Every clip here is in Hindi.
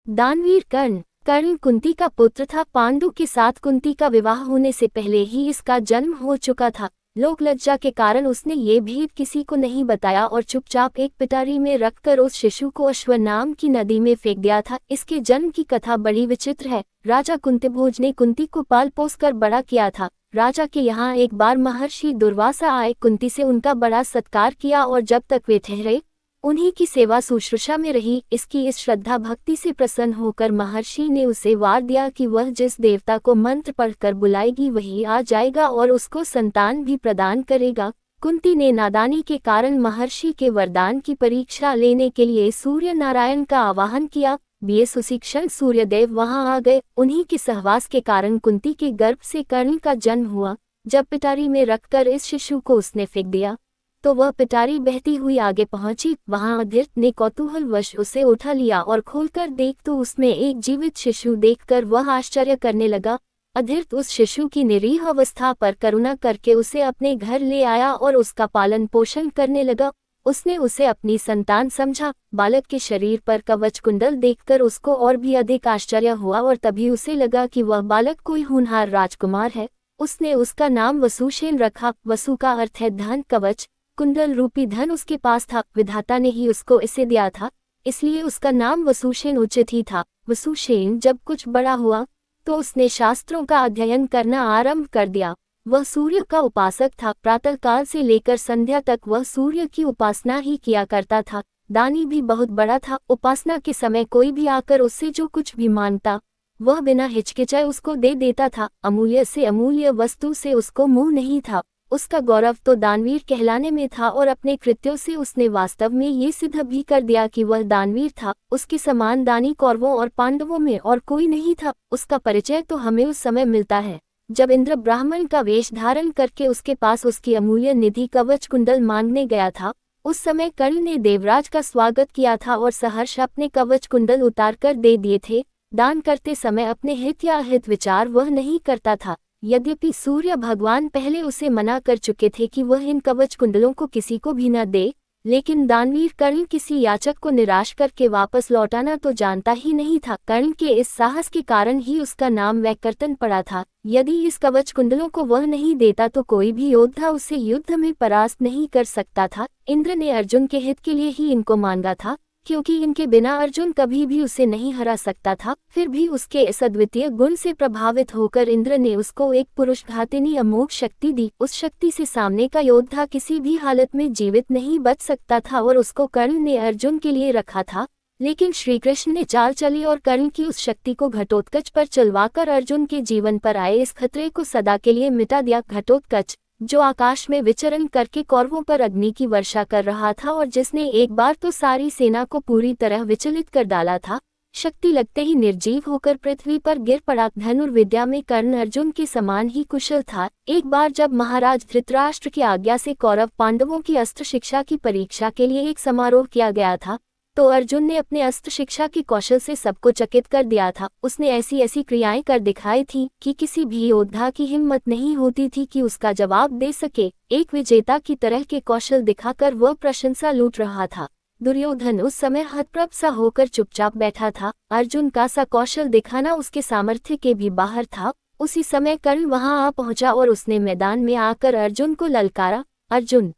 दानवीर कर्ण। कर्ण कुंती का पुत्र था। पांडु के साथ कुंती का विवाह होने से पहले ही इसका जन्म हो चुका था। लोक लज्जा के कारण उसने ये भेद किसी को नहीं बताया और चुपचाप एक पिटारी में रखकर उस शिशु को अश्व नाम की नदी में फेंक दिया था। इसके जन्म की कथा बड़ी विचित्र है। राजा कुंतीभोज ने कुंती को पाल पोस कर बड़ा किया था। राजा के यहाँ एक बार महर्षि दुर्वासा आए। कुंती से उनका बड़ा सत्कार किया और जब तक वे ठहरे उन्हीं की सेवा शुश्रूषा में रही। इसकी इस श्रद्धा भक्ति से प्रसन्न होकर महर्षि ने उसे वार दिया कि वह जिस देवता को मंत्र पढ़कर बुलाएगी वही आ जाएगा और उसको संतान भी प्रदान करेगा। कुंती ने नादानी के कारण महर्षि के वरदान की परीक्षा लेने के लिए सूर्य नारायण का आवाहन किया। बीए सुशिक्षण सूर्यदेव वहां आ गए। उन्हीं के सहवास के कारण कुंती के गर्भ से कर्ण का जन्म हुआ। जब पिटारी में रखकर इस शिशु को उसने फेंक दिया तो वह पिटारी बहती हुई आगे पहुंची। वहां अधीर्त ने कौतूहलवश उसे उठा लिया और खोलकर देख तो उसमें एक जीवित शिशु देखकर वह आश्चर्य करने लगा। अधीर्त उस शिशु की निरीह अवस्था पर करुणा करके उसे अपने घर ले आया और उसका पालन पोषण करने लगा। उसने उसे अपनी संतान समझा। बालक के शरीर पर कवच कुंडल देखकर उसको और भी अधिक आश्चर्य हुआ और तभी उसे लगा कि वह बालक कोई होनहार राजकुमार है। उसने उसका नाम वसुसेन रखा। वसु का अर्थ है धन। कवच कुंडल रूपी धन उसके पास था। विधाता ने ही उसको इसे दिया था, इसलिए उसका नाम वसुसेन उचित ही था। वसुसेन जब कुछ बड़ा हुआ तो उसने शास्त्रों का अध्ययन करना आरंभ कर दिया। वह सूर्य का उपासक था। प्रातःकाल से लेकर संध्या तक वह सूर्य की उपासना ही किया करता था। दानी भी बहुत बड़ा था। उपासना के समय कोई भी आकर उससे जो कुछ भी मांगता वह बिना हिचकिचाए उसको दे देता था। अमूल्य से अमूल्य वस्तु से उसको मुंह नहीं था। उसका गौरव तो दानवीर कहलाने में था और अपने कृत्यों से उसने वास्तव में ये सिद्ध भी कर दिया कि वह दानवीर था। उसके समान दानी कौरवों और पांडवों में और कोई नहीं था। उसका परिचय तो हमें उस समय मिलता है जब इंद्र ब्राह्मण का वेश धारण करके उसके पास उसकी अमूल्य निधि कवच कुंडल मांगने गया था। उस समय कर्ण ने देवराज का स्वागत किया था और सहर्ष अपने कवच कुंडल उतार कर दे दिए थे। दान करते समय अपने हित या अहित विचार वह नहीं करता था। यद्यपि सूर्य भगवान पहले उसे मना कर चुके थे कि वह इन कवच कुंडलों को किसी को भी न दे, लेकिन दानवीर कर्ण किसी याचक को निराश करके वापस लौटाना तो जानता ही नहीं था। कर्ण के इस साहस के कारण ही उसका नाम वैकर्तन पड़ा था। यदि इस कवच कुंडलों को वह नहीं देता तो कोई भी योद्धा उसे युद्ध में परास्त नहीं कर सकता था। इंद्र ने अर्जुन के हित के लिए ही इनको मांगा था, क्योंकि इनके बिना अर्जुन कभी भी उसे नहीं हरा सकता था। फिर भी उसके इस अद्वितीय गुण से प्रभावित होकर इंद्र ने उसको एक पुरुष घातिनी अमोघ शक्ति दी। उस शक्ति से सामने का योद्धा किसी भी हालत में जीवित नहीं बच सकता था और उसको कर्ण ने अर्जुन के लिए रखा था। लेकिन श्री कृष्ण ने चाल चली और कर्ण की उस शक्ति को घटोत्कच पर चलवाकर अर्जुन के जीवन पर आए इस खतरे को सदा के लिए मिटा दिया। घटोत्कच जो आकाश में विचरण करके कौरवों पर अग्नि की वर्षा कर रहा था और जिसने एक बार तो सारी सेना को पूरी तरह विचलित कर डाला था, शक्ति लगते ही निर्जीव होकर पृथ्वी पर गिर पड़ा। धनुर्विद्या में कर्ण अर्जुन के समान ही कुशल था। एक बार जब महाराज धृतराष्ट्र की आज्ञा से कौरव पांडवों की अस्त्र शिक्षा की परीक्षा के लिए एक समारोह किया गया था, तो अर्जुन ने अपने अस्त्र शिक्षा के कौशल से सबको चकित कर दिया था। उसने ऐसी ऐसी क्रियाएं कर दिखाई थी कि किसी भी योद्धा की हिम्मत नहीं होती थी कि उसका जवाब दे सके। एक विजेता की तरह के कौशल दिखाकर वह प्रशंसा लूट रहा था। दुर्योधन उस समय हतप्रभ सा होकर चुपचाप बैठा था। अर्जुन का सा कौशल दिखाना उसके सामर्थ्य के भी बाहर था। उसी समय कर्ण वहां आ पहुंचा और उसने मैदान में आकर अर्जुन को ललकारा, अर्जुन,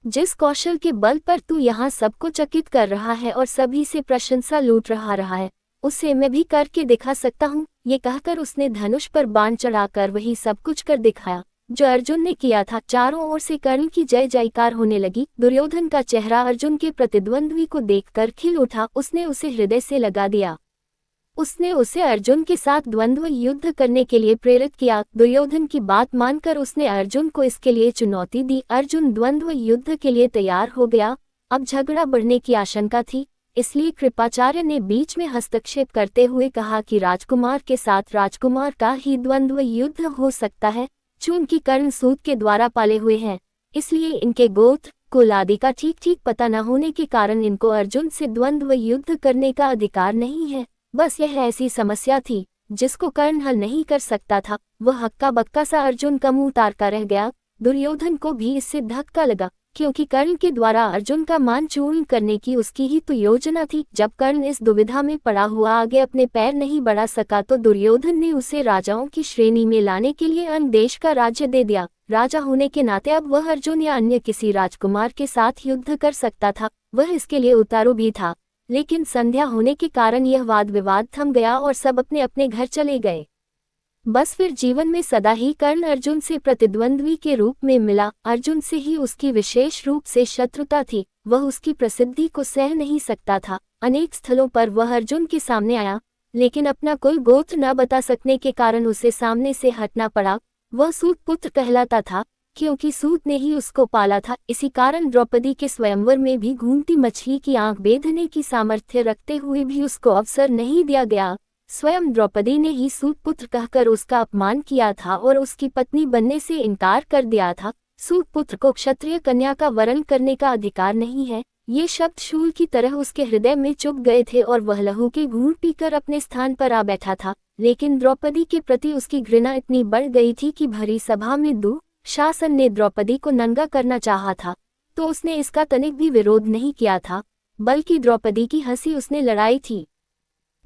जिस कौशल के बल पर तू यहाँ सबको चकित कर रहा है और सभी से प्रशंसा लूट रहा है, उसे मैं भी करके दिखा सकता हूँ। ये कहकर उसने धनुष पर बाण चढ़ाकर वही सब कुछ कर दिखाया जो अर्जुन ने किया था। चारों ओर से कर्ण की जय जयकार होने लगी। दुर्योधन का चेहरा अर्जुन के प्रतिद्वंद्वी को देखकर खिल उठा। उसने उसे हृदय से लगा दिया। उसने उसे अर्जुन के साथ द्वंद्व युद्ध करने के लिए प्रेरित किया। दुर्योधन की बात मानकर उसने अर्जुन को इसके लिए चुनौती दी। अर्जुन द्वंद्व युद्ध के लिए तैयार हो गया। अब झगड़ा बढ़ने की आशंका थी, इसलिए कृपाचार्य ने बीच में हस्तक्षेप करते हुए कहा कि राजकुमार के साथ राजकुमार का ही द्वंद्व युद्ध हो सकता है। चूंकि कर्ण सूत के द्वारा पाले हुए हैं, इसलिए इनके गोत्र कुल आदि का ठीक ठीक पता न होने के कारण इनको अर्जुन से द्वंद्व युद्ध करने का अधिकार नहीं है। बस यह ऐसी समस्या थी जिसको कर्ण हल नहीं कर सकता था। वह हक्का बक्का सा अर्जुन का मुंह तारका रह गया। दुर्योधन को भी इससे धक्का लगा। क्योंकि कर्ण के द्वारा अर्जुन का मान चूर्ण करने की उसकी ही तो योजना थी। जब कर्ण इस दुविधा में पड़ा हुआ आगे अपने पैर नहीं बढ़ा सका तो दुर्योधन ने उसे राजाओं की श्रेणी में लाने के लिए अन्य देश का राज्य दे दिया। राजा होने के नाते अब वह अर्जुन या अन्य किसी राजकुमार के साथ युद्ध कर सकता था, वह इसके लिए उतारू भी था। लेकिन संध्या होने के कारण यह वाद विवाद थम गया और सब अपने अपने घर चले गए। बस फिर जीवन में सदा ही कर्ण अर्जुन से प्रतिद्वंद्वी के रूप में मिला। अर्जुन से ही उसकी विशेष रूप से शत्रुता थी, वह उसकी प्रसिद्धि को सह नहीं सकता था। अनेक स्थलों पर वह अर्जुन के सामने आया, लेकिन अपना कुल गोत्र न बता सकने के कारण उसे सामने से हटना पड़ा। वह सूत पुत्र कहलाता था, क्योंकि सूत ने ही उसको पाला था। इसी कारण द्रौपदी के स्वयंवर में भी घूमती मछली की आंख बेधने की सामर्थ्य रखते हुए भी उसको अवसर नहीं दिया गया। स्वयं द्रौपदी ने ही सूत पुत्र कहकर उसका अपमान किया था और उसकी पत्नी बनने से इनकार कर दिया था। सूत पुत्र को क्षत्रिय कन्या का वरण करने का अधिकार नहीं है। ये शब्द शूल की तरह उसके हृदय में चुभ गए थे और वह लहू के घूंट पीकर अपने स्थान पर आ बैठा था। लेकिन द्रौपदी के प्रति उसकी घृणा इतनी बढ़ गई थी कि भरी सभा में दुःशासन ने द्रौपदी को नंगा करना चाहा था तो उसने इसका तनिक भी विरोध नहीं किया था, बल्कि द्रौपदी की हंसी उसने लड़ाई थी।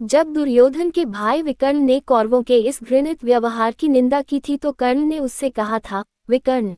जब दुर्योधन के भाई विकर्ण ने कौरवों के इस घृणित व्यवहार की निंदा की थी तो कर्ण ने उससे कहा था, विकर्ण,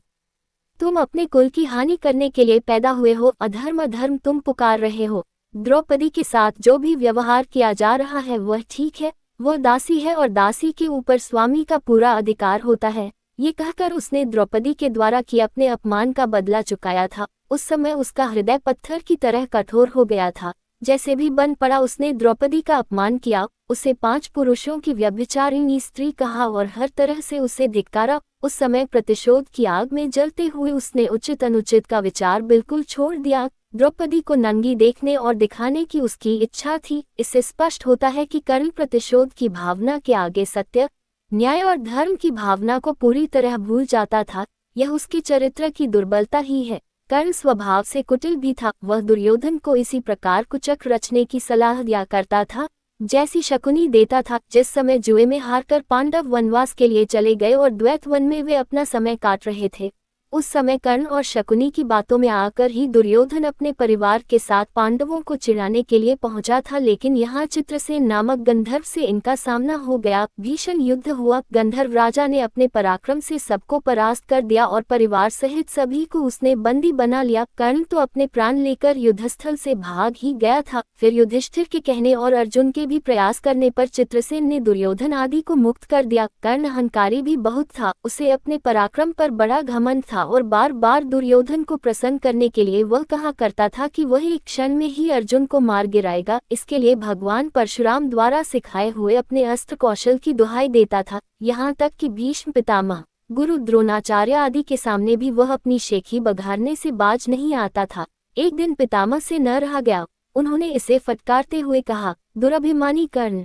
तुम अपने कुल की हानि करने के लिए पैदा हुए हो, अधर्म अधर्म तुम पुकार रहे हो। द्रौपदी के साथ जो भी व्यवहार किया जा रहा है वह ठीक है, वह दासी है और दासी के ऊपर स्वामी का पूरा अधिकार होता है। ये कहकर उसने द्रौपदी के द्वारा किए अपने अपमान का बदला चुकाया था। उस समय उसका हृदय पत्थर की तरह कठोर हो गया था। जैसे भी बन पड़ा उसने द्रौपदी का अपमान किया, उसे 5 पुरुषों की व्यभिचारिणी स्त्री कहा और हर तरह से उसे धिक्कारा। उस समय प्रतिशोध की आग में जलते हुए उसने उचित अनुचित का विचार बिल्कुल छोड़ दिया। द्रौपदी को नंगी देखने और दिखाने की उसकी इच्छा थी। इससे स्पष्ट होता है कि कर्ण प्रतिशोध की भावना के आगे सत्य, न्याय और धर्म की भावना को पूरी तरह भूल जाता था। यह उसके चरित्र की दुर्बलता ही है। कर्ण स्वभाव से कुटिल भी था। वह दुर्योधन को इसी प्रकार कुचक्र रचने की सलाह दिया करता था जैसी शकुनी देता था। जिस समय जुए में हारकर पांडव वनवास के लिए चले गए और द्वैत वन में वे अपना समय काट रहे थे, उस समय कर्ण और शकुनी की बातों में आकर ही दुर्योधन अपने परिवार के साथ पांडवों को चिढ़ाने के लिए पहुंचा था। लेकिन यहाँ चित्रसेन नामक गंधर्व से इनका सामना हो गया। भीषण युद्ध हुआ। गंधर्व राजा ने अपने पराक्रम से सबको परास्त कर दिया और परिवार सहित सभी को उसने बंदी बना लिया। कर्ण तो अपने प्राण लेकर युद्धस्थल से भाग ही गया था। फिर युधिष्ठिर के कहने और अर्जुन के भी प्रयास करने पर चित्रसेन ने दुर्योधन आदि को मुक्त कर दिया। कर्ण अहंकारी भी बहुत था, उसे अपने पराक्रम पर बड़ा घमंड था और बार बार दुर्योधन को प्रसन्न करने के लिए वह कहा करता था कि वह एक क्षण में ही अर्जुन को मार गिराएगा। इसके लिए भगवान परशुराम द्वारा सिखाए हुए अपने अस्त्र कौशल की दुहाई देता था। यहाँ तक कि भीष्म पितामह, गुरु द्रोणाचार्य आदि के सामने भी वह अपनी शेखी बघारने से बाज नहीं आता था। एक दिन पितामह से न रहा गया, उन्होंने इसे फटकारते हुए कहा, दुरभिमानी कर्ण,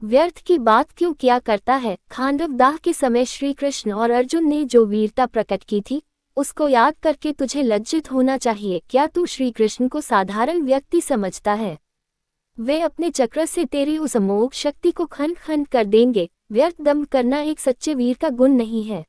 व्यर्थ की बात क्यों किया करता है। खांडव दाह के समय श्री कृष्ण और अर्जुन ने जो वीरता प्रकट की थी उसको याद करके तुझे लज्जित होना चाहिए। क्या तू श्री कृष्ण को साधारण व्यक्ति समझता है? वे अपने चक्र से तेरी उस अमोघ शक्ति को खंड खंड कर देंगे। व्यर्थ दम्भ करना एक सच्चे वीर का गुण नहीं है।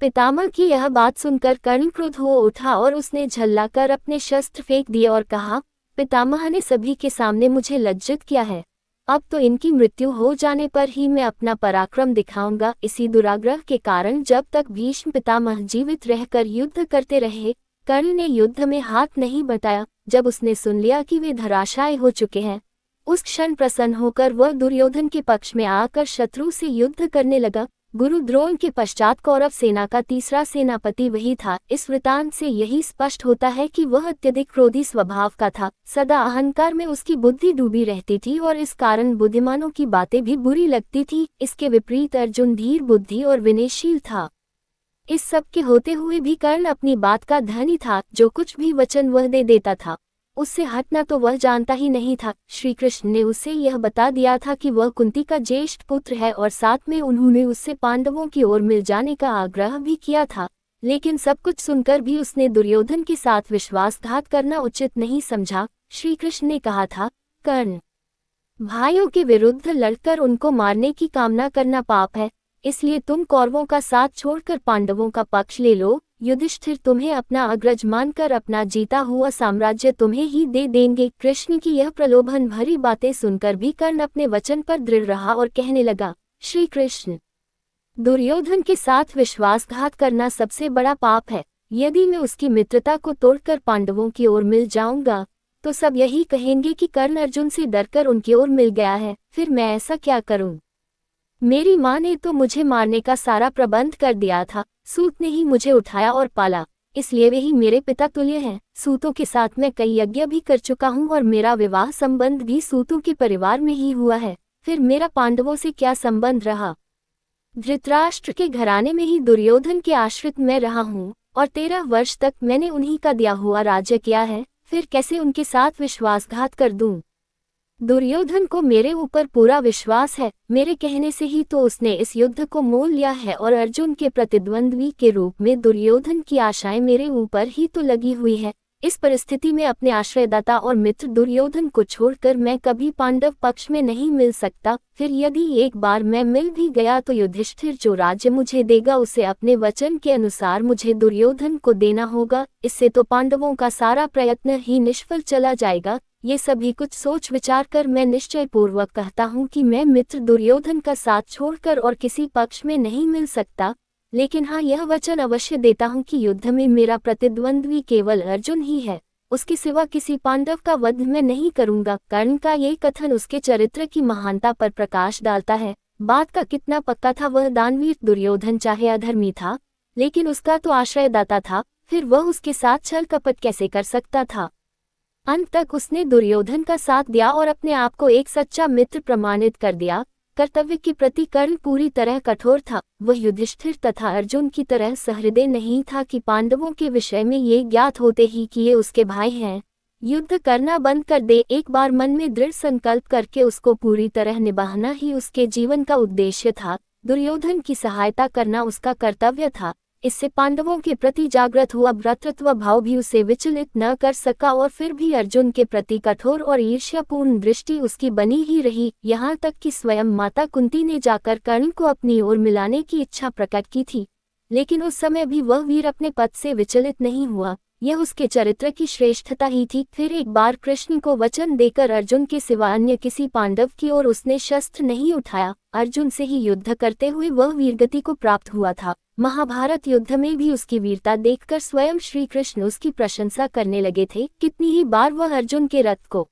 पितामह की यह बात सुनकर कर्ण क्रुद्ध हो उठा और उसने झल्लाकर अपने शस्त्र फेंक दिए और कहा, पितामह ने सभी के सामने मुझे लज्जित किया है, अब तो इनकी मृत्यु हो जाने पर ही मैं अपना पराक्रम दिखाऊंगा। इसी दुराग्रह के कारण जब तक भीष्म पितामह जीवित रहकर युद्ध करते रहे, कर्ण ने युद्ध में हाथ नहीं बटाया। जब उसने सुन लिया कि वे धराशायी हो चुके हैं, उस क्षण प्रसन्न होकर वह दुर्योधन के पक्ष में आकर शत्रु से युद्ध करने लगा। गुरु द्रोण के पश्चात कौरव सेना का तीसरा सेनापति वही था। इस वृतांत से यही स्पष्ट होता है कि वह अत्यधिक क्रोधी स्वभाव का था। सदा अहंकार में उसकी बुद्धि डूबी रहती थी और इस कारण बुद्धिमानों की बातें भी बुरी लगती थी। इसके विपरीत अर्जुन धीर बुद्धि और विनयशील था। इस सब के होते हुए भी कर्ण अपनी बात का धनी था। जो कुछ भी वचन वह दे देता था उससे हटना तो वह जानता ही नहीं था। श्री कृष्ण ने उसे यह बता दिया था कि वह कुंती का ज्येष्ठ पुत्र है और साथ में उन्होंने उससे पांडवों की ओर मिल जाने का आग्रह भी किया था। लेकिन सब कुछ सुनकर भी उसने दुर्योधन के साथ विश्वासघात करना उचित नहीं समझा। श्री कृष्ण ने कहा था, कर्ण, भाइयों के विरुद्ध लड़कर उनको मारने की कामना करना पाप है, इसलिए तुम कौरवों का साथ छोड़कर पांडवों का पक्ष ले लो। युधिष्ठिर तुम्हें अपना अग्रज मानकर अपना जीता हुआ साम्राज्य तुम्हें ही दे देंगे। कृष्ण की यह प्रलोभन भरी बातें सुनकर भी कर्ण अपने वचन पर दृढ़ रहा और कहने लगा, श्री कृष्ण, दुर्योधन के साथ विश्वासघात करना सबसे बड़ा पाप है। यदि मैं उसकी मित्रता को तोड़कर पांडवों की ओर मिल जाऊंगा तो सब यही कहेंगे कि कर्ण अर्जुन से डरकर उनकी ओर मिल गया है। फिर मैं ऐसा क्या करूं? मेरी माँ ने तो मुझे मारने का सारा प्रबंध कर दिया था। सूत ने ही मुझे उठाया और पाला, इसलिए वे ही मेरे पिता तुल्य हैं। सूतों के साथ मैं कई यज्ञ भी कर चुका हूँ और मेरा विवाह संबंध भी सूतों के परिवार में ही हुआ है। फिर मेरा पांडवों से क्या संबंध रहा? धृतराष्ट्र के घराने में ही दुर्योधन के आश्रित मैं रहा हूँ और 13 वर्ष तक मैंने उन्हीं का दिया हुआ राज्य किया है। फिर कैसे उनके साथ विश्वासघात कर दूं? दुर्योधन को मेरे ऊपर पूरा विश्वास है। मेरे कहने से ही तो उसने इस युद्ध को मोल लिया है और अर्जुन के प्रतिद्वंद्वी के रूप में दुर्योधन की आशाएं मेरे ऊपर ही तो लगी हुई है। इस परिस्थिति में अपने आश्रयदाता और मित्र दुर्योधन को छोड़कर मैं कभी पांडव पक्ष में नहीं मिल सकता। फिर यदि एक बार मैं मिल भी गया तो युधिष्ठिर जो राज्य मुझे देगा उसे अपने वचन के अनुसार मुझे दुर्योधन को देना होगा। इससे तो पांडवों का सारा प्रयत्न ही निष्फल चला जाएगा। ये सभी कुछ सोच विचार कर मैं निश्चय पूर्वक कहता हूँ कि मैं मित्र दुर्योधन का साथ छोड़कर और किसी पक्ष में नहीं मिल सकता। लेकिन हाँ, यह वचन अवश्य देता हूँ कि युद्ध में मेरा प्रतिद्वंद्वी केवल अर्जुन ही है। उसके सिवा किसी पांडव का वध मैं नहीं करूंगा। कर्ण का ये कथन उसके चरित्र की महानता पर प्रकाश डालता है। बात का कितना पक्का था। वह दानवीर दुर्योधन चाहे अधर्मी था, लेकिन उसका तो आश्रयदाता था। फिर वह उसके साथ छल कपट कैसे कर सकता था? अंत तक उसने दुर्योधन का साथ दिया और अपने आप को एक सच्चा मित्र प्रमाणित कर दिया। कर्तव्य के प्रति कर्ण पूरी तरह कठोर था। वह युधिष्ठिर तथा अर्जुन की तरह सहृदय नहीं था कि पांडवों के विषय में ये ज्ञात होते ही कि ये उसके भाई हैं, युद्ध करना बंद कर दे। एक बार मन में दृढ़ संकल्प करके उसको पूरी तरह निभाना ही उसके जीवन का उद्देश्य था। दुर्योधन की सहायता करना उसका कर्तव्य था। इससे पांडवों के प्रति जागृत हुआ भ्रातृत्व भाव भी उसे विचलित न कर सका और फिर भी अर्जुन के प्रति कठोर और ईर्ष्यापूर्ण दृष्टि उसकी बनी ही रही। यहाँ तक कि स्वयं माता कुंती ने जाकर कर्ण को अपनी ओर मिलाने की इच्छा प्रकट की थी, लेकिन उस समय भी वह वीर अपने पद से विचलित नहीं हुआ। यह उसके चरित्र की श्रेष्ठता ही थी। फिर एक बार कृष्ण को वचन देकर अर्जुन के सिवा अन्य किसी पांडव की ओर उसने शस्त्र नहीं उठाया। अर्जुन से ही युद्ध करते हुए वह वीरगति को प्राप्त हुआ था। महाभारत युद्ध में भी उसकी वीरता देखकर स्वयं श्री कृष्ण उसकी प्रशंसा करने लगे थे। कितनी ही बार वह अर्जुन के रथ को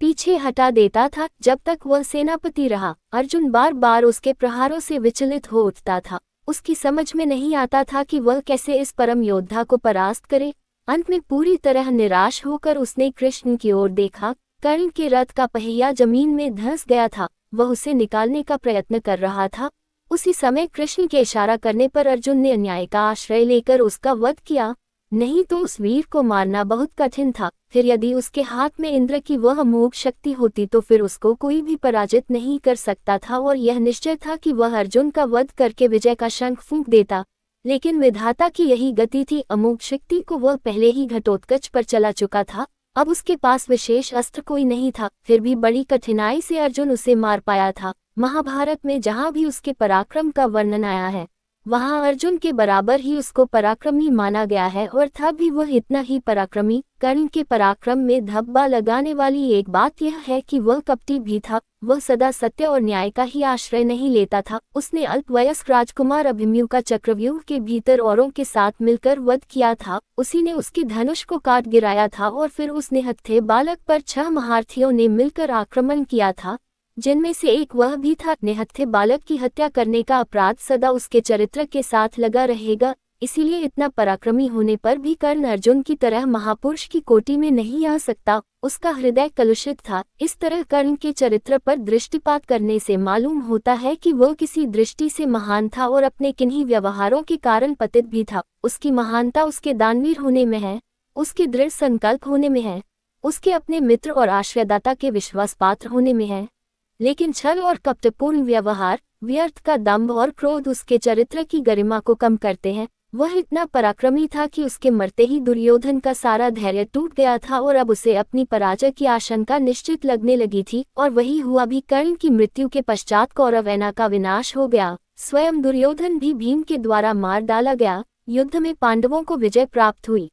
पीछे हटा देता था। जब तक वह सेनापति रहा, अर्जुन बार बार उसके प्रहारों से विचलित हो उठता था। उसकी समझ में नहीं आता था कि वह कैसे इस परम योद्धा को परास्त करे। अंत में पूरी तरह निराश होकर उसने कृष्ण की ओर देखा। कर्ण के रथ का पहिया जमीन में धंस गया था। वह उसे निकालने का प्रयत्न कर रहा था। उसी समय कृष्ण के इशारा करने पर अर्जुन ने अन्याय का आश्रय लेकर उसका वध किया। नहीं तो उस वीर को मारना बहुत कठिन था। फिर यदि उसके हाथ में इंद्र की वह अमोघ शक्ति होती तो फिर उसको कोई भी पराजित नहीं कर सकता था और यह निश्चय था कि वह अर्जुन का वध करके विजय का शंख फूंक देता। लेकिन विधाता की यही गति थी। अमोघ शक्ति को वह पहले ही घटोत्कच पर चला चुका था। अब उसके पास विशेष अस्त्र कोई नहीं था। फिर भी बड़ी कठिनाई से अर्जुन उसे मार पाया था। महाभारत में जहाँ भी उसके पराक्रम का वर्णन आया है, वहाँ अर्जुन के बराबर ही उसको पराक्रमी माना गया है और था भी वह इतना ही पराक्रमी। कर्ण के पराक्रम में धब्बा लगाने वाली एक बात यह है कि वह कपटी भी था। वह सदा सत्य और न्याय का ही आश्रय नहीं लेता था। उसने अल्पवयस्क राजकुमार अभिमन्यु का चक्रव्यूह के भीतर औरों के साथ मिलकर वध किया था। उसी ने उसके धनुष को काट गिराया था और फिर उसने हत्थे बालक पर 6 महारथियों ने मिलकर आक्रमण किया था, जिनमें से एक वह भी था। निहत्थे बालक की हत्या करने का अपराध सदा उसके चरित्र के साथ लगा रहेगा। इसीलिए इतना पराक्रमी होने पर भी कर्ण अर्जुन की तरह महापुरुष की कोटि में नहीं आ सकता। उसका हृदय कलुषित था। इस तरह कर्ण के चरित्र पर दृष्टिपात करने से मालूम होता है कि वह किसी दृष्टि से महान था और अपने किन्हीं व्यवहारों के कारण पतित भी था। उसकी महानता उसके दानवीर होने में है, उसके दृढ़ संकल्प होने में है, उसके अपने मित्र और आश्रयदाता के विश्वास पात्र होने में है। लेकिन छल और कपटपूर्ण व्यवहार, व्यर्थ का दंभ और क्रोध उसके चरित्र की गरिमा को कम करते हैं। वह इतना पराक्रमी था कि उसके मरते ही दुर्योधन का सारा धैर्य टूट गया था और अब उसे अपनी पराजय की आशंका निश्चित लगने लगी थी। और वही हुआ भी। कर्ण की मृत्यु के पश्चात कौरव सेना का विनाश हो गया। स्वयं दुर्योधन भी भीम के द्वारा मार डाला गया। युद्ध में पांडवों को विजय प्राप्त हुई।